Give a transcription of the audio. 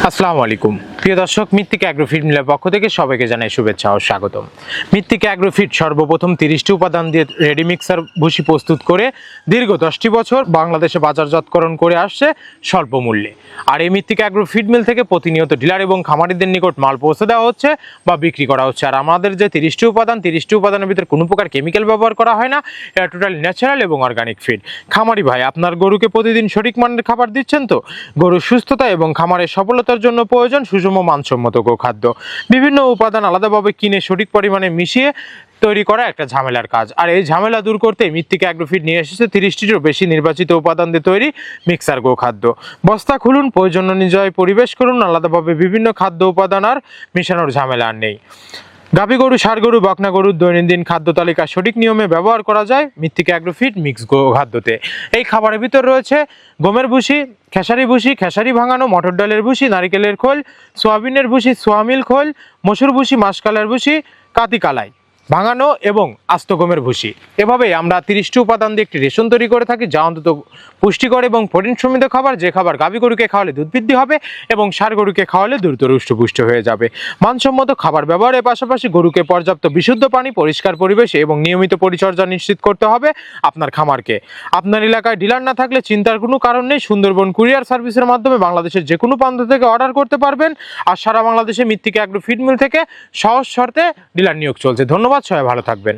আসসালামু আলাইকুম প্রিয় দর্শক, মৃত্তিকা অ্যাগ্রোফিট মিলের পক্ষ থেকে সবাইকে জানাই শুভেচ্ছা ও স্বাগতম। মৃত্তিকা অ্যাগ্রোফিট সর্বপ্রথম 30টি উপাদান দিয়ে রেডি মিক্সার ভুসি প্রস্তুত করে দীর্ঘ 10টি বছর বাংলাদেশে বাজারজাতকরণ করে আসছে স্বল্প মূল্যে। আর এই মৃত্তিকা অ্যাগ্রোফিট মিল থেকে প্রতিনিয়ত ডিলার এবং খামারিদের নিকট মাল পৌঁছে দেওয়া হচ্ছে বা বিক্রি করা হচ্ছে। আর আমাদের যে 30টি উপাদানের ভিতরে কোনো প্রকার কেমিক্যাল ব্যবহার করা হয় না, এটা টোটালি ন্যাচারাল এবং অর্গানিক ফিড। খামারি ভাই, আপনার গরুকে প্রতিদিন সঠিক মানের খাবার দিচ্ছেন তো? গরুর সুস্থতা এবং খামারের সফলতার জন্য প্রয়োজন সুষম মানসম্মত গোখাদ্য। বিভিন্ন উপাদান আলাদাভাবে কিনে সঠিক পরিমাণে মিশিয়ে তৈরি করা একটা ঝামেলার কাজ। আর এই ঝামেলা দূর করতে মৃত্তিকা অ্যাগ্রোফিট নিয়ে এসেছে 30টিরও বেশি নির্বাচিত উপাদান দিয়ে তৈরি মিক্সার গোখাদ্য। বস্তা খুলুন, প্রয়োজন অনুযায়ী পরিবেশ করুন, আলাদাভাবে বিভিন্ন খাদ্য উপাদান আর মেশানোর ঝামেলা আর নেই। গাভী গরু, ষাঁড় গরু, বকনা গরুর দৈনন্দিন খাদ্য তালিকা সঠিক নিয়মে ব্যবহার করা যায় মৃত্তিকা অ্যাগ্রোফিট মিক্স গোখাদ্যতে। এই খাবারের ভিতর রয়েছে গমের ভুসি, খেসারি ভাঙানো, মটর ডালের ভুসি, নারিকেলের খোল, সোয়াবিনের ভুসি, সোয়ামিল খোল, মসুর ভুসি, মাসকালার ভুসি, কাতি কালাই ভাঙানো এবং আস্ত গমের ভুসি। এভাবে আমরা 30টি উপাদান দিয়ে একটি রেশন তৈরি করে থাকি, যা অন্তত পুষ্টিকর এবং প্রোটিন সমৃদ্ধ খাবার, যে খাবার গাভী গরুকে খাওয়ালে দুধ বৃদ্ধি হবে এবং ষাঁড় গরুকে খাওয়ালে দ্রুত হৃষ্টপুষ্ট হয়ে যাবে। মানসম্মত খাবার ব্যবহারের পাশাপাশি গরুকে পর্যাপ্ত বিশুদ্ধ পানি, পরিষ্কার পরিবেশ এবং নিয়মিত পরিচর্যা নিশ্চিত করতে হবে আপনার খামারকে। আপনার এলাকায় ডিলার না থাকলে চিন্তার কোনো কারণ নেই, সুন্দরবন কুরিয়ার সার্ভিসের মাধ্যমে বাংলাদেশের যে কোনো প্রান্ত থেকে অর্ডার করতে পারবেন। আর সারা বাংলাদেশে মৃত্তিকা অ্যাগ্রোফিট মিল থেকে সহজ শর্তে ডিলার নিয়োগ চলছে। ধন্যবাদ, সবাই ভালো থাকবেন।